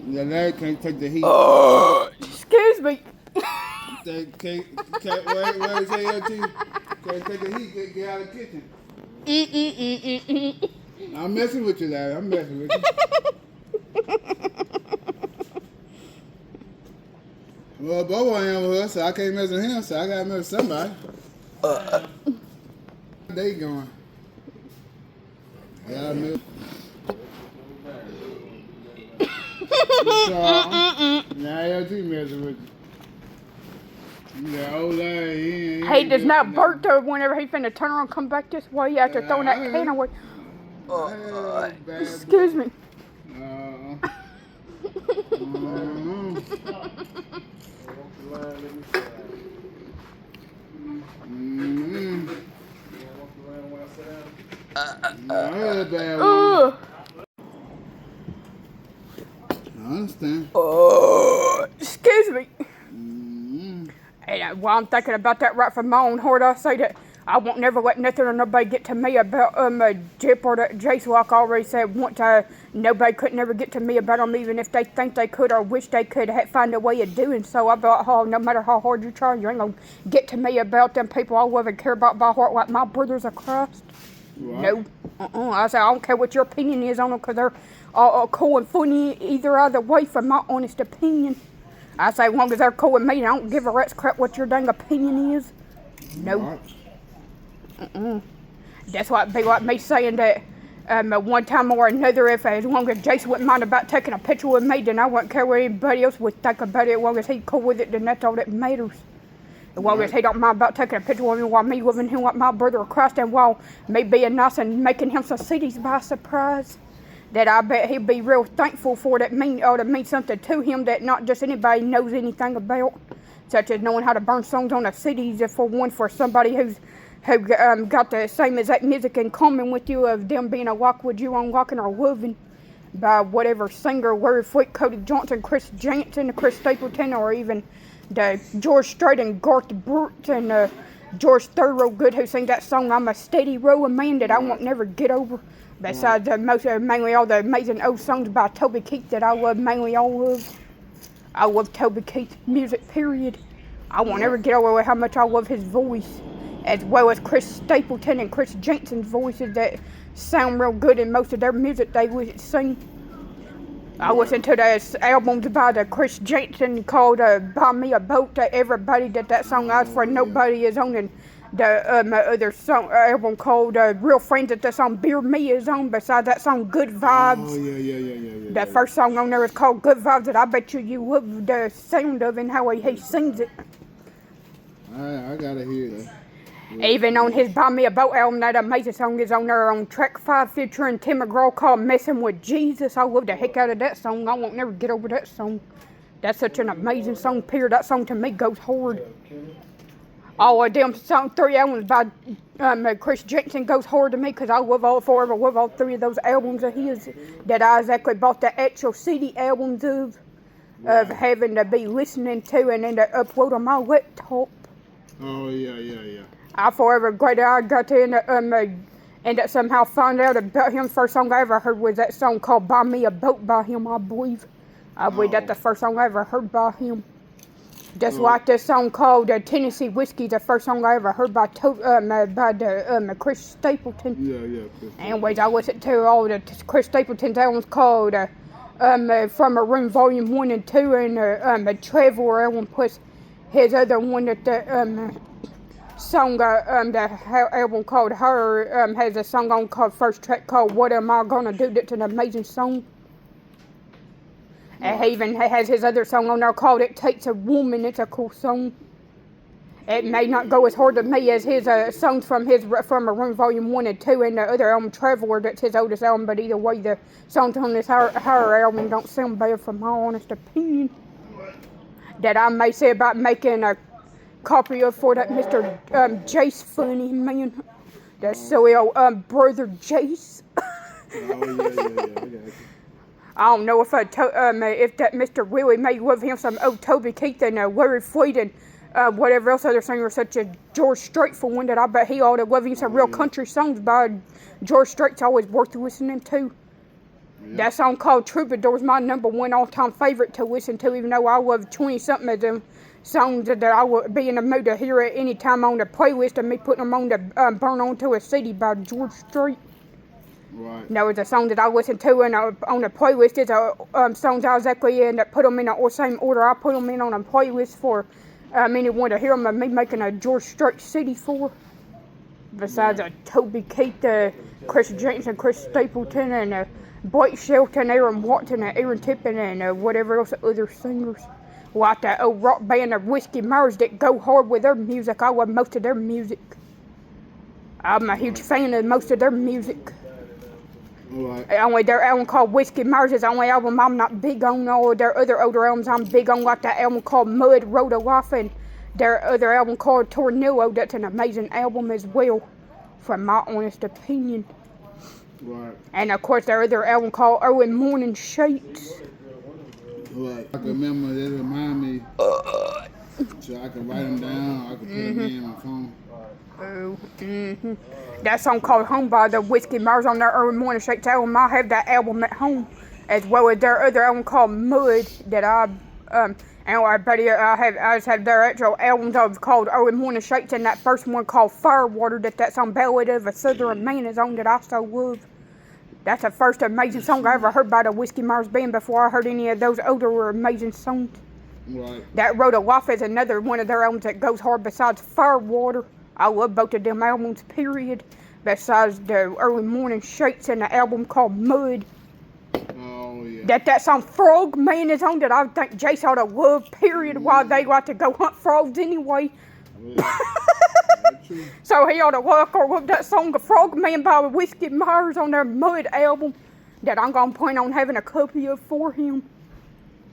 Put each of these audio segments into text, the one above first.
The leg can't take the heat. Excuse me. They can't wait, say your teeth. Can't take the heat, get out of the kitchen. I'm messing with you, lad. I'm messing with you. Well, Bobo ain't with us, so I can't mess with him, so I gotta mess with somebody. They going. I gotta mess. Now your teeth messing with you. That old lady, He does not burp though whenever he finna turn around and come back this way after throwing that can away. Excuse me. I understand. Excuse me. And while I'm thinking about that right from my own heart, I say that I won't never let nothing or nobody get to me about Jip or that Jace, like I already said. Nobody could never get to me about them, even if they think they could or wish they could find a way of doing so. I be like, oh, no matter how hard you try, you ain't gonna get to me about them people I love and care about by heart like my brothers of Christ. What? No. I say I don't care what your opinion is on them, because they're all cool and funny either way, from my honest opinion. I say, as long as they're cool with me, I don't give a rat's crap what your dang opinion is. No. That's why it'd be like me saying that one time or another, as long as Jason wouldn't mind about taking a picture with me, then I wouldn't care what anybody else would think about it. As long as he's cool with it, then that's all that matters. As long as he don't mind about taking a picture with me while me loving him like my brother of Christ, and while me being nice and making him some CDs by surprise. That I bet he'd be real thankful for, that to mean something to him that not just anybody knows anything about, such as knowing how to burn songs on the CDs, for somebody who got the same exact music in common with you, of them being a lock with you on locking or loving by whatever singer, Larry Fleet, Cody Johnson, Chris Jansen, Chris Stapleton, or even the George Strait and Garth Brooks and George Thorogood, who sang that song "I'm a Steady Rolling Man" that I won't never get over. Besides mainly all the amazing old songs by Toby Keith that I love mainly all of. I love Toby Keith's music, period. I won't ever get over how much I love his voice, as well as Chris Stapleton and Chris Jensen's voices that sound real good in most of their music they would sing. I listened to the albums by the Chris Jensen called "Buy Me a Boat" to everybody that song is for. Nobody is on, and the other song album called "Real Friends" that the song "Beer Me" is on. Besides that song "Good Vibes." Oh yeah. The first song on there is called "Good Vibes" that I bet you love the sound of and how he sings it. I gotta hear that. Even on his "Buy Me a Boat" album, that amazing song is on there on track 5 featuring Tim McGraw called "Messing with Jesus." I love the heck out of that song. I won't never get over that song. That's such an amazing song, period. That song to me goes hard. All of them 3 albums by Chris Jensen goes hard to me, because I love all 4 of them. I love all 3 of those albums of his that I exactly bought the actual CD albums of having to be listening to and then to upload on my laptop. Oh yeah. I forever glad I got to end up somehow find out about him. First song I ever heard was that song called "Buy Me a Boat" by him, I believe. I believe that's the first song I ever heard by him. Just like this song called "Tennessee Whiskey," the first song I ever heard by Chris Stapleton. Yeah. Anyways, I listened to all the Chris Stapleton's albums called From a Room Volume 1 and 2, and the Traveler album, plus his other one that the album called Her has a song on called first track called "What Am I Gonna Do?" That's an amazing song. And he even has his other song on there called "It Takes a Woman." It's a cool song. It may not go as hard to me as his songs from a Room Volume 1 and 2 and the other album Traveler, that's his oldest album, but either way the songs on this Her album don't sound bad from my honest opinion. That I may say about making a copy of for that Mr. Jace funny man. That silly old brother Jace. I don't know if that Mr. Willie may love him some old Toby Keith and Larry Fleet and whatever else other singers, such as George Strait for one, that I bet he ought to love him some real country songs by George Strait's always worth listening to. Yeah. That song called Troubadour's my #1 all-time favorite to listen to, even though I love 20-something of them songs that I would be in the mood to hear at any time on the playlist of me putting them on the Burn Onto a CD by George Strait. Right. That was a song that I listened to and on the playlist. It's songs I exactly in that put them in the same order I put them in on a playlist for anyone to hear them of me making a George Strait CD for. Besides Toby Keith, Chris Jensen, Chris Stapleton, and Blake Shelton, Aaron Watson, and Aaron Tippin, and whatever else other singers. Like that old rock band of Whiskey Myers that go hard with their music. I love most of their music. I'm a huge fan of most of their music. Right. Only their album called Whiskey Myers is the only album I'm not big on. All their other older albums I'm big on, like that album called Mud, Road of Life, and their other album called Tornillo. That's an amazing album as well, from my honest opinion. Right. And of course their other album called Early Morning Shakes. Right. I can remember, they remind me, so I can write them down, I can put them in my phone. That song called Home by the Whiskey Myers on their Early Morning Shakes album. I have that album at home, as well as their other album called Mud that I just have their actual albums of called Early Morning Shakes, and that first one called Firewater that's on Ballad of a Southern Man is on that I so love. That's the first amazing song I ever heard by the Whiskey Myers Band before I heard any of those older amazing songs. Right. That Road of Life is another one of their albums that goes hard besides Firewater. I love both of them albums, period. Besides the Early Morning Shakes and the album called Mud. Oh, yeah. That song Frog Man is on that I think Jace ought to love, period, while they like to go hunt frogs anyway. Yeah. True. So he ought to love that song, The Frog Man by Whiskey Myers on their Mud album that I'm going to plan on having a copy of for him.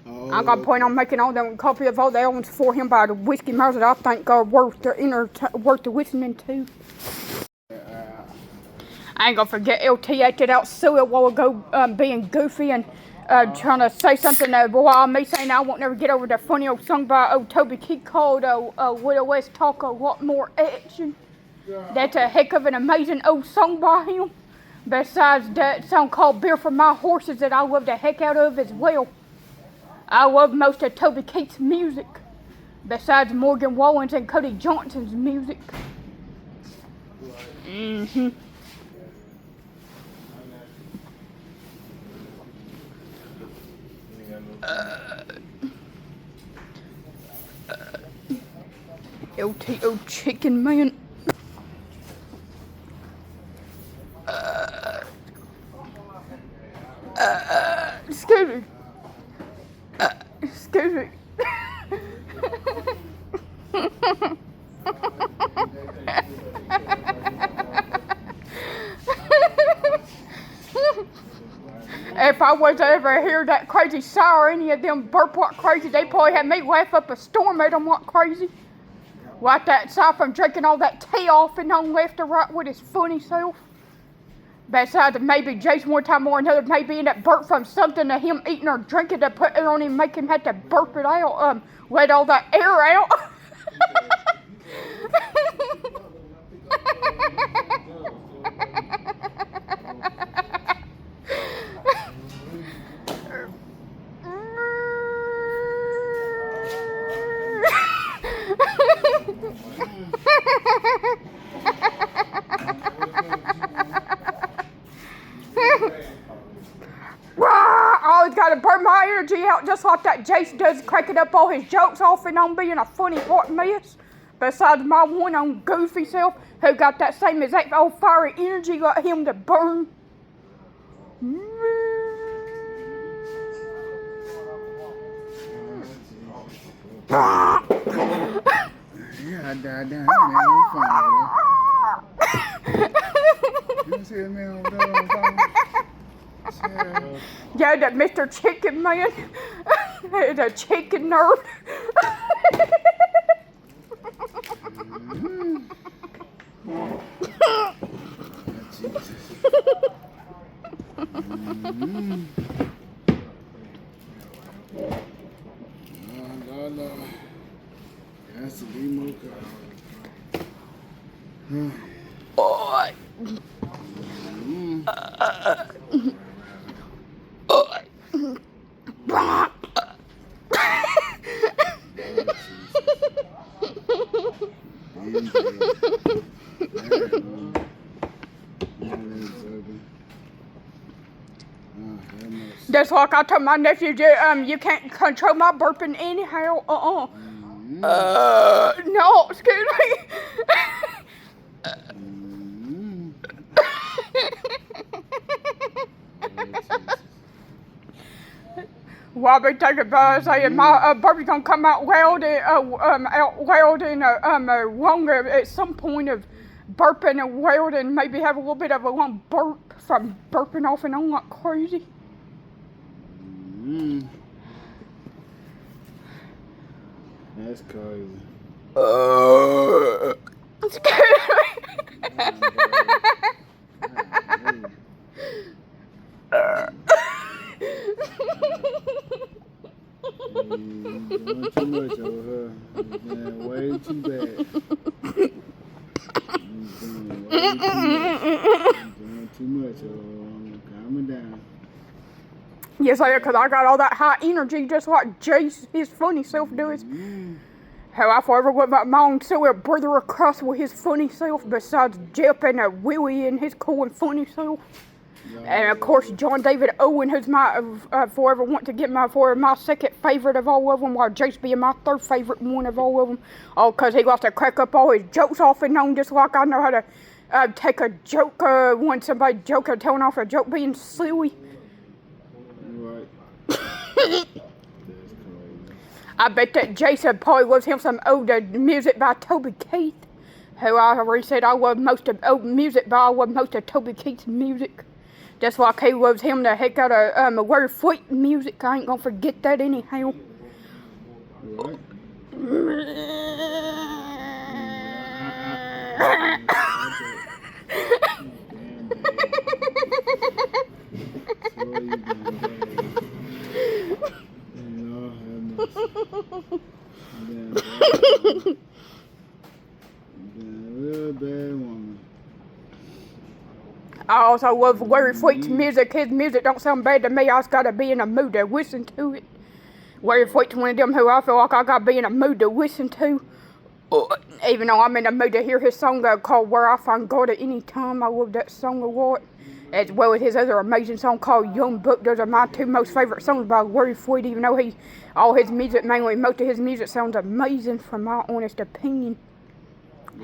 Oh, I'm going to plan on making all them copy of all the albums for him by the Whiskey Myers that I think are worth the listening to. I ain't going to forget LT acted out so a while ago being goofy and trying to say something while me saying I won't never get over the funny old song by old Toby Keith called Little Less Talk, A Lot More Action. That's a heck of an amazing old song by him. Besides that song called Beer for My Horses that I love the heck out of as well. I love most of Toby Keith's music. Besides Morgan Wallen's and Cody Johnson's music. LTO Chicken Man. Excuse me. Excuse me. If I was to ever hear that crazy sigh or any of them burp like crazy, they probably had me laugh up a storm at them like crazy. Like that sigh from drinking all that tea off and on left or right with his funny self. Besides maybe Jason one time or another, maybe in that burp from something to him eating or drinking to put it on him, make him have to burp it out, let all that air out. I always gotta burn my energy out just like that Jason does, cracking up all his jokes off and on being a funny hot mess. Besides my one on goofy self, who got that same exact old fiery energy like him to burn. Yeah, I died down. Man, I'm fine, you see that man over there on phone? Yeah, that Mr. Chicken Man. The chicken nerd. No. That's the demo card. That's like I told my nephew, you can't control my burping anyhow. No, excuse me. Well, I be taking buzz saying my burp's gonna come out loud and longer at some point of burping and loud and maybe have a little bit of a long burp from burping off and on like crazy. That's crazy. Excuse me. You're doing too much over here. You're doing way too bad. You're doing too much over here. Calm it down. Yes, I am, because I got all that high energy just like Jace, his funny self does. How I forever went my own silly brother across with his funny self besides Jep and Willie and his cool and funny self. And of course, John David Owen, who's my forever want to get my second favorite of all of them, while Jace being my third favorite one of all of them. All because he loves to crack up all his jokes off and on, just like I know how to take a joke when somebody telling off a joke being silly. Right. That's crazy. I bet that Jason probably loves him some old music by Toby Keith. Who I already said I love most of old music, but I love most of Toby Keith's music. Just like he loves him the heck out of Larry Fleet music. I ain't gonna forget that anyhow. Right. Real bad woman. I also love Larry Fleet's music. His music don't sound bad to me. I just gotta be in a mood to listen to it. Larry Fleet's one of them who I feel like I gotta be in a mood to listen to. Even though I'm in a mood to hear his song called Where I Find God at Any Time. I love that song a lot. As well as his other amazing song called Young Buck. Those are my two most favorite songs by Larry Fleet, even though all his music, mainly most of his music sounds amazing from my honest opinion.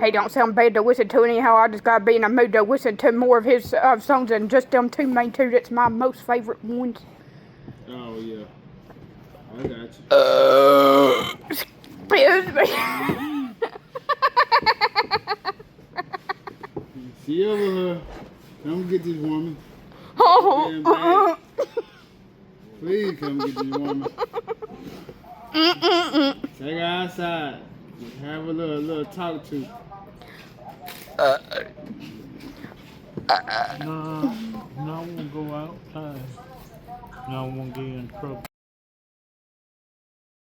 He don't sound bad to listen to anyhow. I just gotta be in a mood to listen to more of his songs than just them two main two. That's my most favorite ones. Oh, yeah. I got you. Excuse me. See over here. Come get this woman. Please come get this woman. Take her outside. Have a little talk to. No, I won't go outside. No, I won't get in trouble.